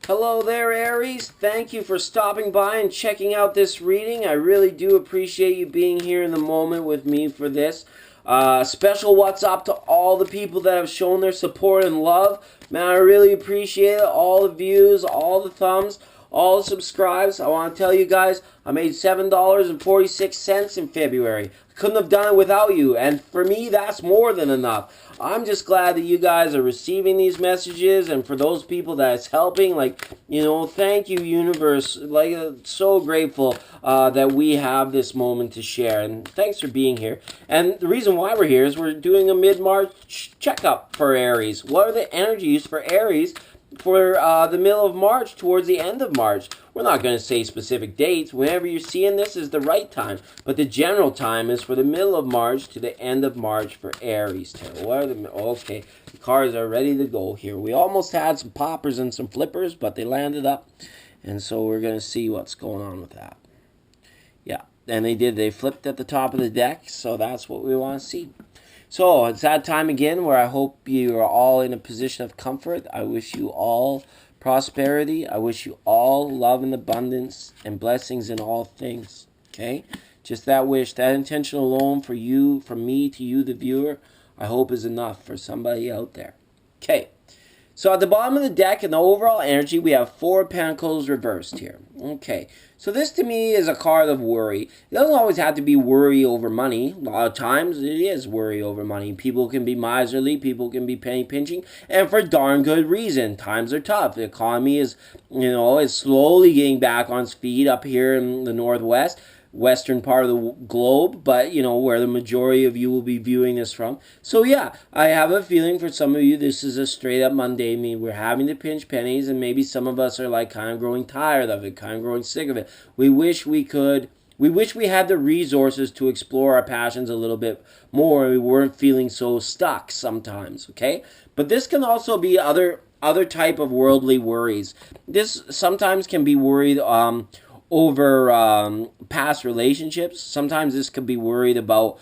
Hello there, Aries. Thank you for stopping by and checking out this reading. I really do appreciate you being here in the moment with me for this. Special what's up to all the people that have shown their support and love. Man, I really appreciate it. All the views, all the thumbs, all the subscribes. I want to tell you guys, I made $7.46 in February. I couldn't have done it without you, and for me, that's more than enough. I'm just glad that you guys are receiving these messages, and for those people that it's helping, thank you, universe. So grateful that we have this moment to share, and thanks for being here. And the reason why we're here is we're doing a mid-March checkup for Aries. What are the energies for Aries for the middle of March towards the end of March? We're not going to say specific dates. Whenever you're seeing this is the right time. But the general time is for the middle of March to the end of March for Aries. Okay, the cards are ready to go here. We almost had some poppers and some flippers, but they landed up. And so we're going to see what's going on with that. Yeah, and they did. They flipped at the top of the deck, so that's what we want to see. So it's that time again where I hope you are all in a position of comfort. I wish you all prosperity. I wish you all love and abundance and blessings in all things. Okay? Just that wish, that intention alone for you, from me to you, the viewer, I hope is enough for somebody out there. Okay. So at the bottom of the deck in the overall energy, we have Four of Pentacles reversed here. Okay, so this to me is a card of worry. It doesn't always have to be worry over money. A lot of times it is worry over money. People can be miserly, people can be penny pinching, and for darn good reason. Times are tough. The economy is slowly getting back on its feet up here in the Northwest. Western part of the globe, but where the majority of you will be viewing this from. So yeah, I have a feeling for some of you this is a straight up Monday. We're having to pinch pennies, and maybe some of us are kind of growing tired of it, kind of growing sick of it. We wish we had the resources to explore our passions a little bit more, and we weren't feeling so stuck sometimes, okay? But this can also be other type of worldly worries. This sometimes can be worried over past relationships. Sometimes this could be worried about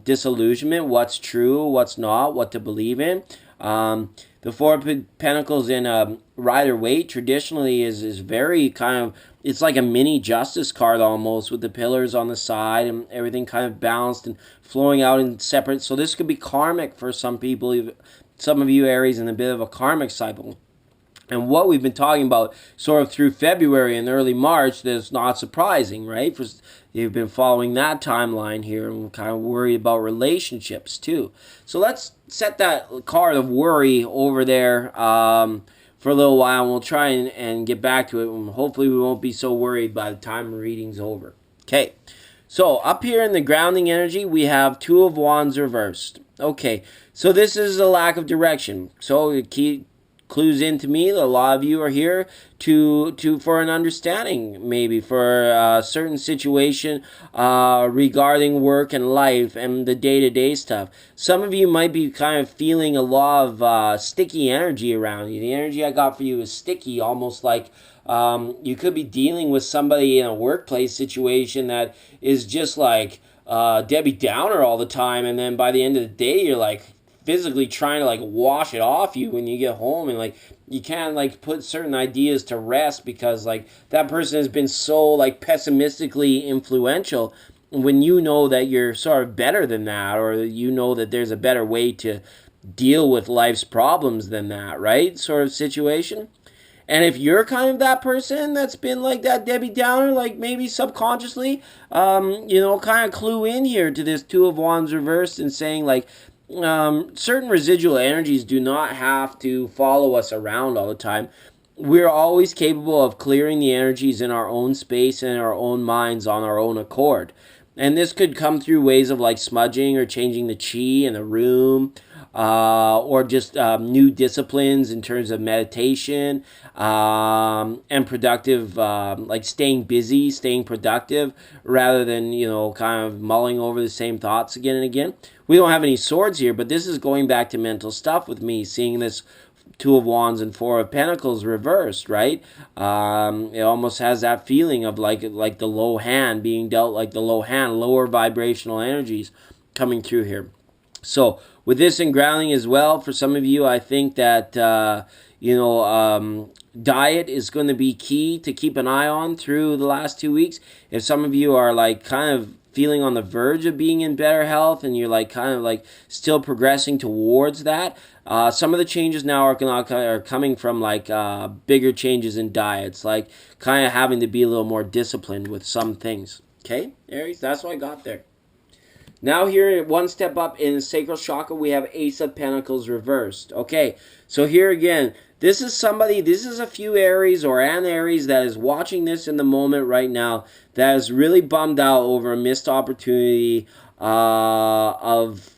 disillusionment, what's true, what's not, what to believe in. The Four of Pentacles in Rider-Waite traditionally is very kind of, it's like a mini justice card almost, with the pillars on the side and everything kind of balanced and flowing out in separate. So this could be karmic for some people, some of you Aries, in a bit of a karmic cycle. And what we've been talking about sort of through February and early March, that's not surprising, right? For you've been following that timeline here, and we're kind of worried about relationships too. So let's set that card of worry over there for a little while, and we'll try and get back to it. And hopefully we won't be so worried by the time the reading's over. Okay, so up here in the grounding energy, we have Two of Wands reversed. Okay, so this is a lack of direction. So the key clues into me that a lot of you are here to for an understanding, maybe for a certain situation regarding work and life and the day-to-day stuff. Some of you might be kind of feeling a lot of sticky energy around you. The energy I got for you is sticky, almost like you could be dealing with somebody in a workplace situation that is just like Debbie Downer all the time, and then by the end of the day you're like physically trying to wash it off you when you get home, and you can't put certain ideas to rest because that person has been so pessimistically influential, when you know that you're sort of better than that, or you know that there's a better way to deal with life's problems than that, right? Sort of situation. And if you're kind of that person that's been like that Debbie Downer, maybe subconsciously, kind of clue in here to this Two of Wands reversed and saying certain residual energies do not have to follow us around all the time. We're always capable of clearing the energies in our own space and in our own minds on our own accord. And this could come through ways of smudging or changing the chi in a room, or just new disciplines in terms of meditation and productive, staying busy, staying productive, rather than, kind of mulling over the same thoughts again and again. We don't have any swords here, but this is going back to mental stuff with me, seeing this Two of Wands and Four of Pentacles reversed, right? It almost has that feeling of like the low hand being dealt, like the low hand, lower vibrational energies coming through here. So with this in grounding as well, for some of you, I think that diet is going to be key to keep an eye on through the last 2 weeks. If some of you are like kind of feeling on the verge of being in better health and you're like kind of like still progressing towards that, some of the changes now are coming from like bigger changes in diets, like kind of having to be a little more disciplined with some things. Okay, Aries, that's what I got there. Now here, one step up in the sacral chakra, we have Ace of Pentacles reversed. Okay, so here again, this is a few Aries or an Aries that is watching this in the moment right now that is really bummed out over a missed opportunity of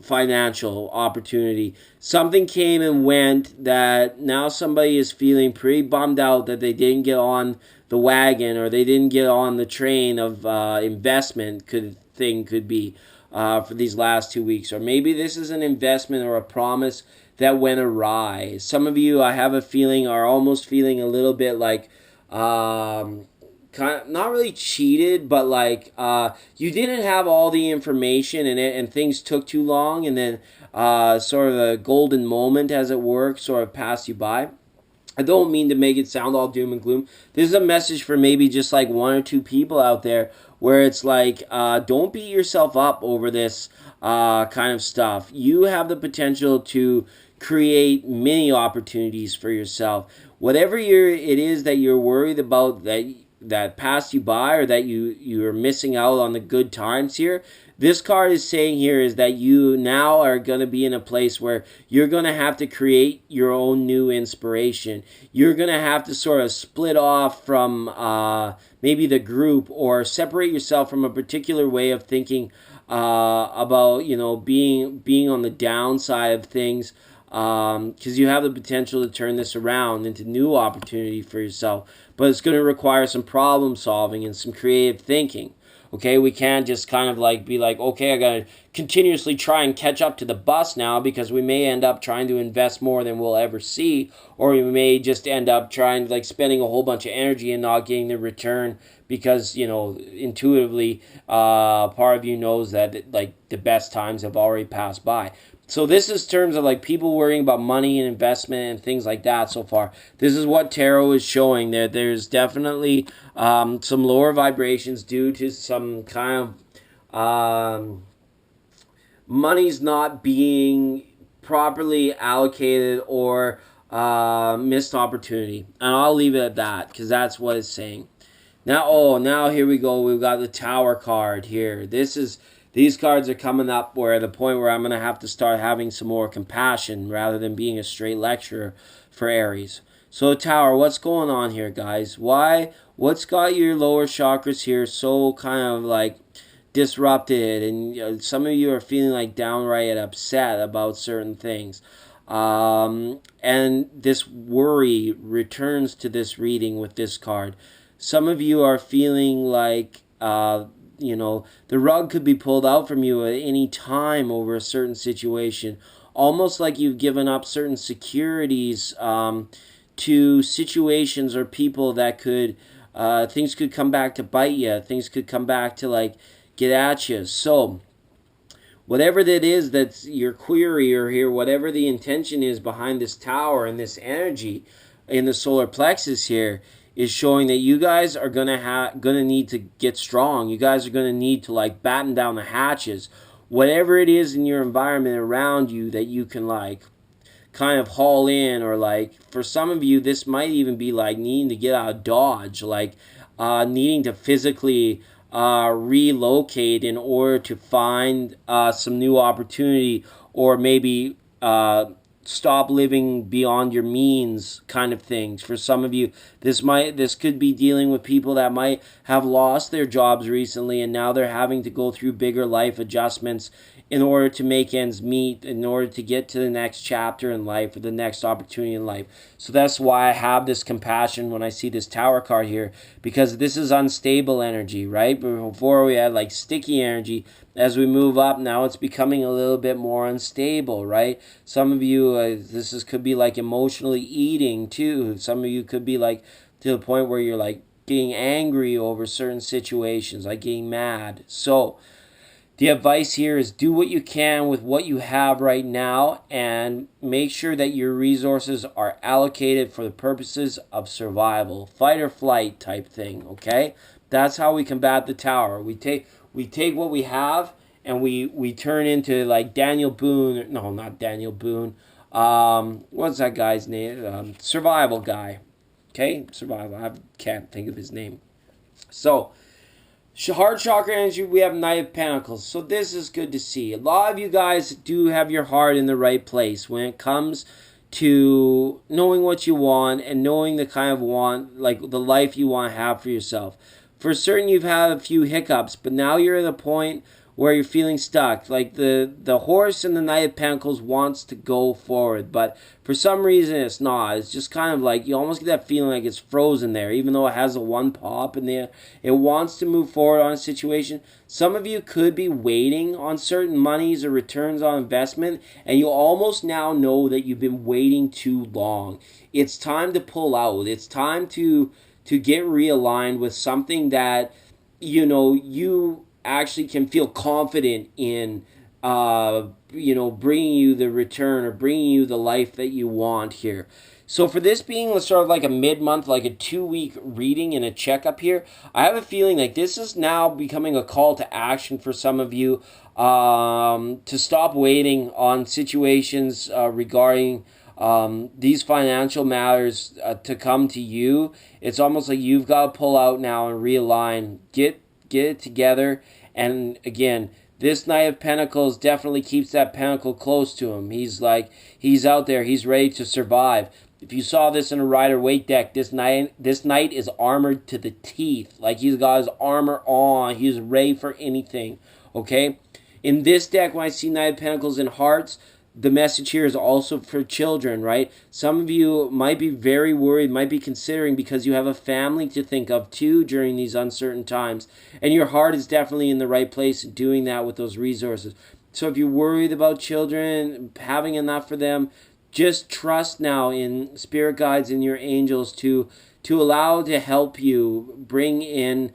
financial opportunity. Something came and went that now somebody is feeling pretty bummed out that they didn't get on the wagon or they didn't get on the train of investment could be for these last 2 weeks. Or maybe this is an investment or a promise that went awry. Some of you, I have a feeling, are almost feeling a little bit like kind of not really cheated, but like you didn't have all the information in it and things took too long, and then sort of a golden moment, as it were, sort of passed you by. I don't mean to make it sound all doom and gloom. This is a message for maybe just like one or two people out there where it's like, don't beat yourself up over this kind of stuff. You have the potential to create many opportunities for yourself. Whatever it is that you're worried about that passed you by, or that you're missing out on the good times here, this card is saying here is that you now are going to be in a place where you're going to have to create your own new inspiration. You're going to have to sort of split off from maybe the group, or separate yourself from a particular way of thinking about being on the downside of things, because you have the potential to turn this around into new opportunity for yourself. But it's going to require some problem solving and some creative thinking. Okay, we can't just kind of like be like, okay, I gotta continuously try and catch up to the bus now, because we may end up trying to invest more than we'll ever see, or we may just end up trying like spending a whole bunch of energy and not getting the return, because intuitively part of you knows that like the best times have already passed by. So this is terms of like people worrying about money and investment and things like that so far. This is what tarot is showing, that there's definitely some lower vibrations due to some kind of money's not being properly allocated, or missed opportunity. And I'll leave it at that, because that's what it's saying. Now here we go. We've got the Tower card here. These cards are coming up where the point where I'm going to have to start having some more compassion rather than being a straight lecturer for Aries. So Tower, what's going on here, guys? What's got your lower chakras here so kind of like disrupted, and some of you are feeling like downright upset about certain things. And this worry returns to this reading with this card. Some of you are feeling like the rug could be pulled out from you at any time over a certain situation, almost like you've given up certain securities to situations or people that could things could come back to bite you. Things could come back to like get at you. So whatever that is, that's your query, or here, whatever the intention is behind this Tower and this energy in the solar plexus here, is showing that you guys are gonna need to get strong. You guys are gonna need to like batten down the hatches. Whatever it is in your environment around you that you can like kind of haul in, or like for some of you this might even be like needing to get out of Dodge, like needing to physically relocate in order to find some new opportunity, or maybe stop living beyond your means kind of things. For some of you, this could be dealing with people that might have lost their jobs recently, and now they're having to go through bigger life adjustments in order to make ends meet, in order to get to the next chapter in life, or the next opportunity in life. So that's why I have this compassion when I see this Tower card here, because this is unstable energy, right? Before we had like sticky energy. As we move up, now it's becoming a little bit more unstable, right? Some of you, could be like emotionally eating too. Some of you could be like to the point where you're like getting angry over certain situations, like getting mad. So The advice here is do what you can with what you have right now and make sure that your resources are allocated for the purposes of survival, fight or flight type thing, okay? That's how we combat the tower. We take what we have and we turn into like Daniel Boone, no, not Daniel Boone. What's that guy's name? Survival guy. Okay? Survival. I can't think of his name. So, heart chakra energy, we have Knight of Pentacles. So this is good to see. A lot of you guys do have your heart in the right place when it comes to knowing what you want and knowing the kind of want, like the life you want to have for yourself. For certain, you've had a few hiccups, but now you're at a point where you're feeling stuck. Like the horse in the Knight of Pentacles wants to go forward, but for some reason it's not. It's just kind of like you almost get that feeling like it's frozen there, even though it has a one pop in there. It wants to move forward on a situation. Some of you could be waiting on certain monies or returns on investment, and you almost now know that you've been waiting too long. It's time to pull out. It's time to get realigned with something that you actually can feel confident in, bringing you the return or bringing you the life that you want here. So for this being sort of like a mid-month, like a 2-week reading and a checkup here, I have a feeling like this is now becoming a call to action for some of you, to stop waiting on situations regarding these financial matters to come to you. It's almost like you've got to pull out now and realign, get it together. And again, this Knight of Pentacles definitely keeps that pentacle close to him. He's out there, he's ready to survive. If you saw this in a Rider-Waite deck, this knight is armored to the teeth. Like he's got his armor on, he's ready for anything. Okay? In this deck, when I see Knight of Pentacles in hearts, the message here is also for children, right? Some of you might be very worried, might be considering because you have a family to think of too during these uncertain times. And your heart is definitely in the right place doing that with those resources. So if you're worried about children, having enough for them, just trust now in spirit guides and your angels to allow to help you bring in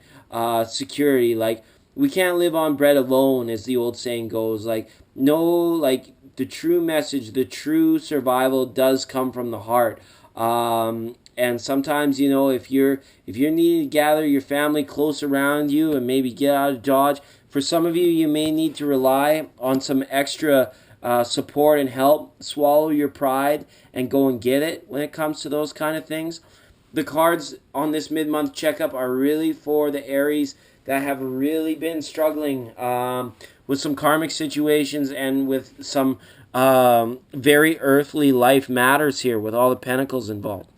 security. Like, we can't live on bread alone, as the old saying goes. Like, no, like, the true message, the true survival does come from the heart. And sometimes, if you're needing to gather your family close around you and maybe get out of Dodge, for some of you, you may need to rely on some extra support and help. Swallow your pride and go and get it when it comes to those kind of things. The cards on this mid-month checkup are really for the Aries that have really been struggling with some karmic situations and with some very earthly life matters here with all the pentacles involved.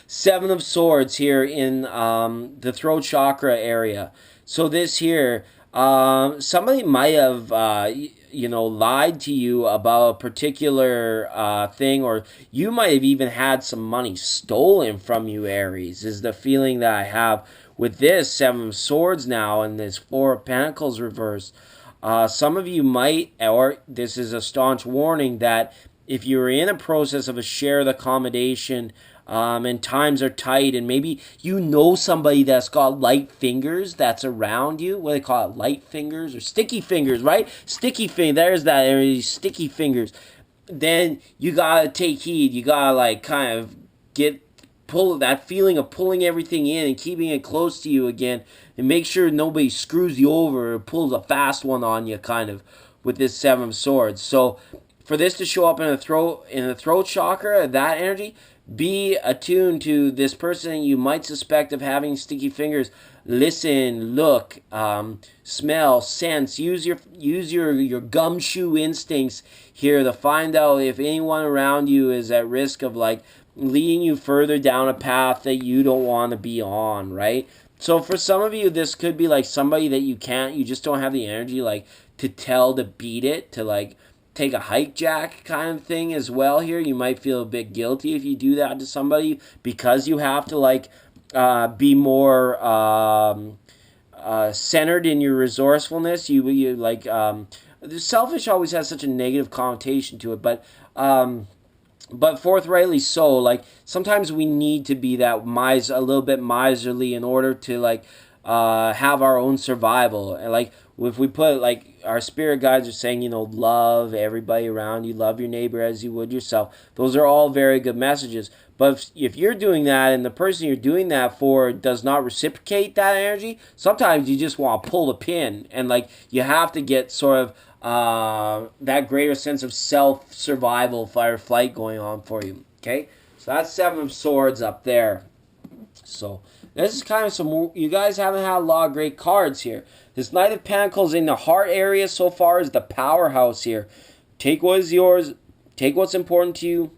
Seven of Swords here in the throat chakra area. So this here, somebody might have, lied to you about a particular thing, or you might have even had some money stolen from you, Aries, is the feeling that I have with this Seven of Swords now and this Four of Pentacles reversed. Some of you might, or this is a staunch warning, that if you're in a process of a shared accommodation, and times are tight, and maybe somebody that's got light fingers that's around you. What do they call it? Light fingers or sticky fingers, right? Sticky finger. There's that area. Sticky fingers. Then you gotta take heed. You gotta kind of pull that feeling of pulling everything in and keeping it close to you again, and make sure nobody screws you over or pulls a fast one on you, kind of, with this Seven of Swords. So for this to show up in the throat chakra, that energy, be attuned to this person you might suspect of having sticky fingers. Listen, look, smell, sense. Use your gumshoe instincts here to find out if anyone around you is at risk of leading you further down a path that you don't want to be on, right? So for some of you, this could be somebody that you just don't have the energy to tell to beat it, to take a hike jack kind of thing as well here. You might feel a bit guilty if you do that to somebody because you have to be more centered in your resourcefulness. Selfish always has such a negative connotation to it, but forthrightly so. Sometimes we need to be that a little bit miserly in order to have our own survival. And like if we put like our spirit guides are saying, love everybody around you, love your neighbor as you would yourself. Those are all very good messages. But if you're doing that and the person you're doing that for does not reciprocate that energy, sometimes you just want to pull the pin, and like you have to get sort of that greater sense of self survival, fight or flight going on for you. Okay, so that's 7 of Swords up there. So this is kind of some. You guys haven't had a lot of great cards here. This Knight of Pentacles in the heart area so far is the powerhouse here. Take what is yours. Take what's important to you.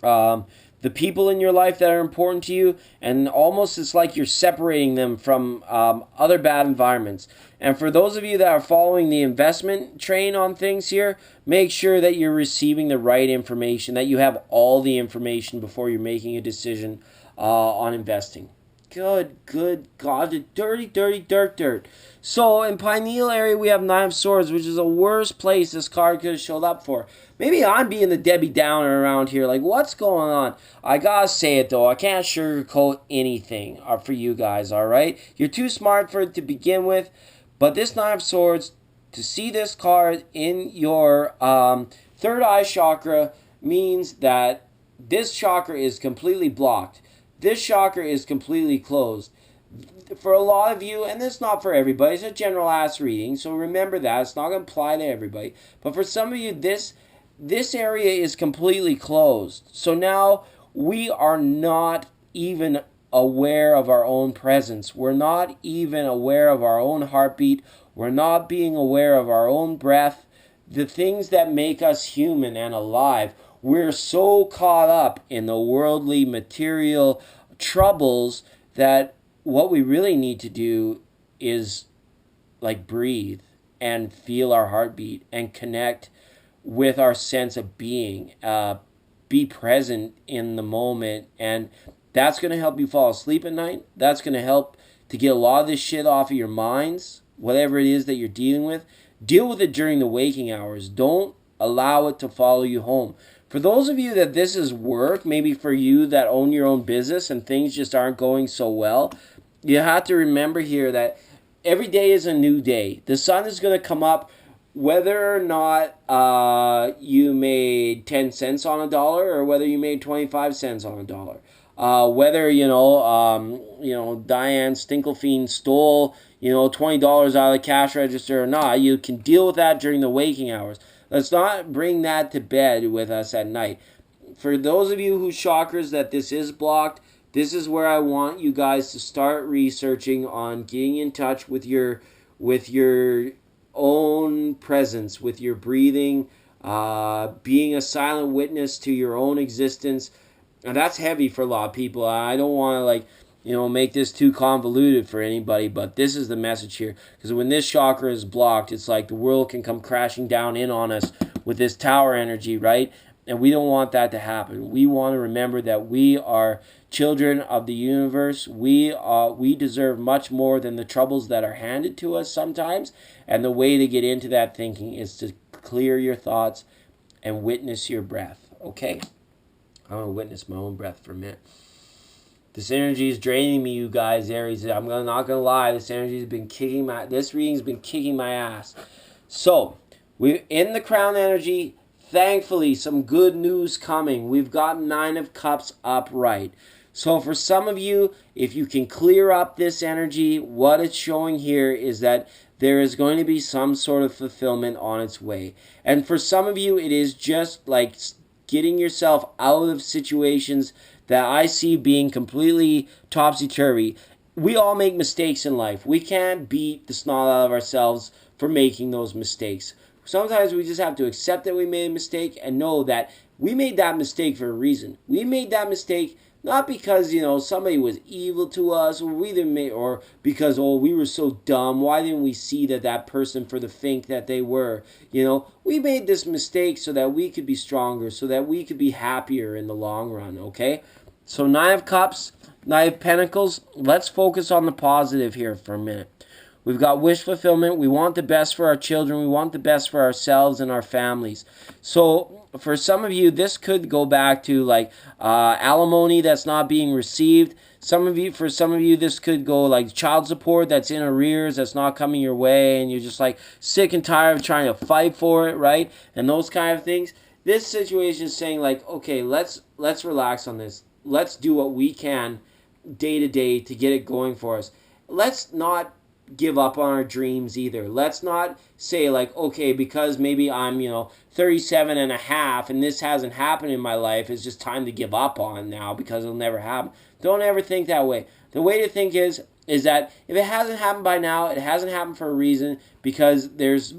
The people in your life that are important to you, and almost it's like you're separating them from other bad environments. And for those of you that are following the investment train on things here, make sure that you're receiving the right information, that you have all the information before you're making a decision on investing. Good God, the dirty dirt. So in Pineal area, we have 9 of Swords, which is the worst place this card could have showed up for. Maybe I'm being the Debbie Downer around here. Like, what's going on? I gotta say it, though. I can't sugarcoat anything for you guys, all right? You're too smart for it to begin with. But this 9 of Swords, to see this card in your third eye chakra means that this chakra is completely blocked. This chakra is completely closed. For a lot of you, and this is not for everybody, it's a general ass reading, so remember that. It's not going to apply to everybody. But for some of you, this area is completely closed. So now we are not even aware of our own presence. We're not even aware of our own heartbeat. We're not being aware of our own breath. The things that make us human and alive. We're so caught up in the worldly material troubles that what we really need to do is like breathe and feel our heartbeat and connect with our sense of being. Be present in the moment, and that's going to help you fall asleep at night. That's going to help to get a lot of this shit off of your minds, whatever it is that you're dealing with. Deal with it during the waking hours. Don't allow it to follow you home. For those of you that this is work, maybe for you that own your own business and things just aren't going so well, you have to remember here that every day is a new day. The sun is going to come up whether or not you made 10 cents on a dollar or whether you made 25 cents on a dollar. Whether, Diane Stinkelfiend stole, $20 out of the cash register or not, you can deal with that during the waking hours. Let's not bring that to bed with us at night. For those of you whose chakras that this is blocked, this is where I want you guys to start researching on getting in touch with your own presence, with your breathing, being a silent witness to your own existence. And that's heavy for a lot of people. I don't want to make this too convoluted for anybody, but this is the message here. Because when this chakra is blocked, it's like the world can come crashing down in on us with this tower energy, right? And we don't want that to happen. We want to remember that we are children of the universe. We deserve much more than the troubles that are handed to us sometimes. And the way to get into that thinking is to clear your thoughts and witness your breath, okay? I'm going to witness my own breath for a minute. This energy is draining me, you guys, Aries. I'm not going to lie. This energy has been this reading's been kicking my ass. So, we're in the crown energy. Thankfully, some good news coming. We've got 9 of Cups upright. So for some of you, if you can clear up this energy, what it's showing here is that there is going to be some sort of fulfillment on its way. And for some of you, it is just like getting yourself out of situations that I see being completely topsy-turvy. We all make mistakes in life. We can't beat the snot out of ourselves for making those mistakes. Sometimes we just have to accept that we made a mistake and know that we made that mistake for a reason. We made that mistake not because, somebody was evil to us, or because, we were so dumb. Why didn't we see that person for the think that they were? We made this mistake so that we could be stronger, so that we could be happier in the long run, okay? So 9 of Cups, 9 of Pentacles, let's focus on the positive here for a minute. We've got wish fulfillment. We want the best for our children. We want the best for ourselves and our families. So for some of you, this could go back to like alimony that's not being received. For some of you, this could go like child support that's in arrears, that's not coming your way, and you're just like sick and tired of trying to fight for it, right? And those kind of things. This situation is saying like, okay, let's relax on this. Let's do what we can day to day to get it going for us. Let's not give up on our dreams either. Let's not say like, okay, because maybe I'm 37 and a half and this hasn't happened in my life, it's just time to give up on now because it'll never happen. Don't ever think that way. The way to think is that if it hasn't happened by now, it hasn't happened for a reason, because there's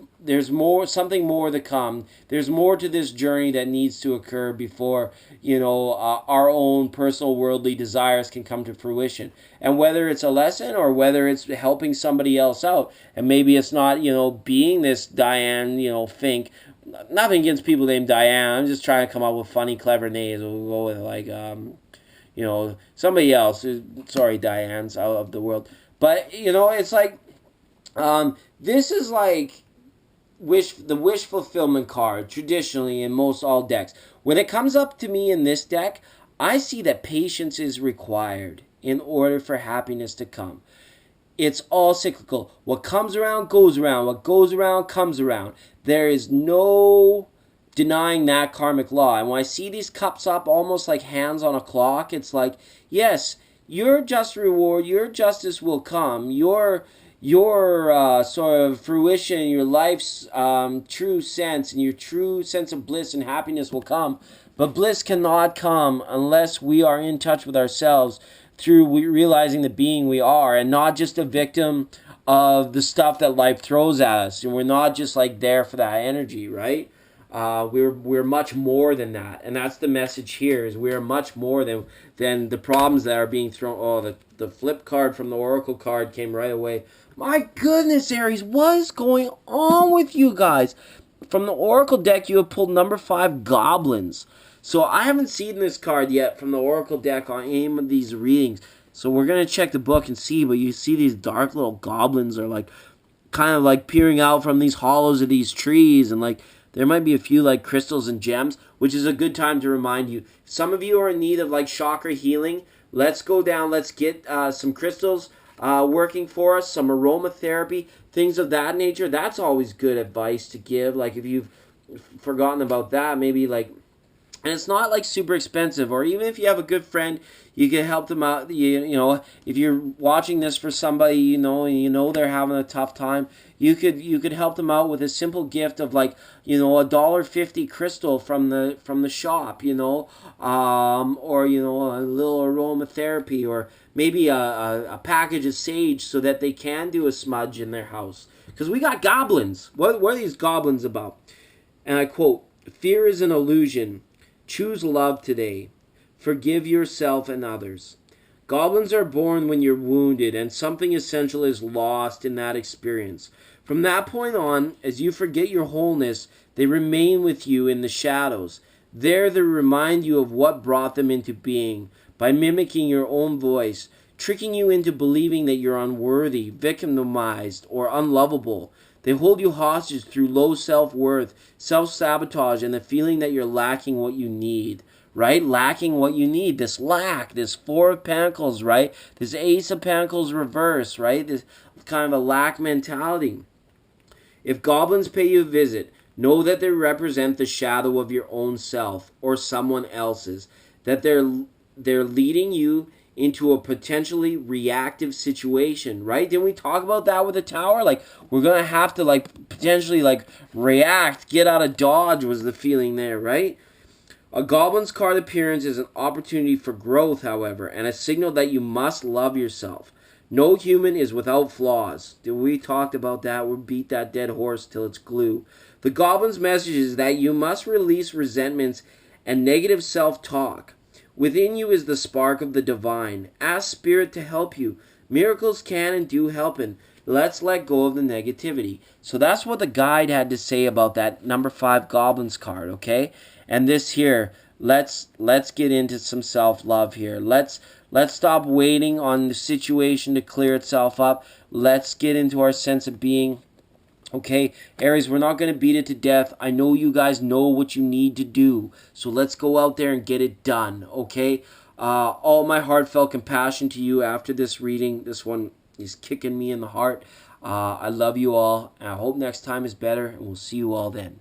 something more to come. There's more to this journey that needs to occur before our own personal worldly desires can come to fruition. And whether it's a lesson or whether it's helping somebody else out, and maybe it's not being this Diane Fink. Nothing against people named Diane. I'm just trying to come up with funny, clever names. We'll go with like somebody else. Sorry, Diane's out of the world. But it's like this is like the wish fulfillment card traditionally in most all decks. When it comes up to me in this deck, I see that patience is required in order for happiness to come. It's all cyclical. What comes around goes around. What goes around comes around. There is no denying that karmic law. And when I see these cups up almost like hands on a clock, it's like, yes, your just reward, your justice will come. Your sort of fruition, your life's true sense, and your true sense of bliss and happiness will come. But bliss cannot come unless we are in touch with ourselves through realizing the being we are, and not just a victim of the stuff that life throws at us. And we're not just like there for that energy, right? We're much more than that, and that's the message here. Is we're much more than the problems that are being thrown. Oh, the flip card from the Oracle card came right away. My goodness, Aries, what is going on with you guys? From the Oracle deck, you have pulled number 5, Goblins. So I haven't seen this card yet from the Oracle deck on any of these readings. So we're going to check the book and see, but you see these dark little goblins are like kind of like peering out from these hollows of these trees, and like there might be a few like crystals and gems, which is a good time to remind you. Some of you are in need of like chakra healing. Let's go down. Let's get some crystals working for us, some aromatherapy, things of that nature. That's always good advice to give. Like if you've forgotten about that, maybe like, and it's not like super expensive, or even if you have a good friend, you can help them out. If you're watching this for somebody, and they're having a tough time, you could help them out with a simple gift of like, $1.50 crystal from the shop, or a little aromatherapy, or maybe a package of sage so that they can do a smudge in their house. Because we got goblins. What are these goblins about? And I quote, "Fear is an illusion. Choose love today. Forgive yourself and others. Goblins are born when you're wounded, and something essential is lost in that experience. From that point on, as you forget your wholeness, they remain with you in the shadows. There they remind you of what brought them into being, by mimicking your own voice, tricking you into believing that you're unworthy, victimized, or unlovable. They hold you hostage through low self-worth, self-sabotage, and the feeling that you're lacking what you need." Right? Lacking what you need. This lack, this 4 of Pentacles, right? This Ace of Pentacles reverse, right? This kind of a lack mentality. If goblins pay you a visit, know that they represent the shadow of your own self or someone else's. That they're leading you into a potentially reactive situation, right? Didn't we talk about that with the Tower? Like, we're going to have to, like, potentially, like, react, get out of dodge was the feeling there, right? A goblin's card appearance is an opportunity for growth, however, and a signal that you must love yourself. No human is without flaws. We talked about that. We'll beat that dead horse till it's glue. The goblin's message is that you must release resentments and negative self-talk. Within you is the spark of the divine. Ask Spirit to help you. Miracles can and do happen. Let's let go of the negativity. So that's what the guide had to say about that number 5 Goblins card, okay? And this here, let's get into some self-love here. Let's stop waiting on the situation to clear itself up. Let's get into our sense of being. Okay, Aries, we're not going to beat it to death. I know you guys know what you need to do. So let's go out there and get it done, okay? All my heartfelt compassion to you after this reading. This one is kicking me in the heart. I love you all. And I hope next time is better, and we'll see you all then.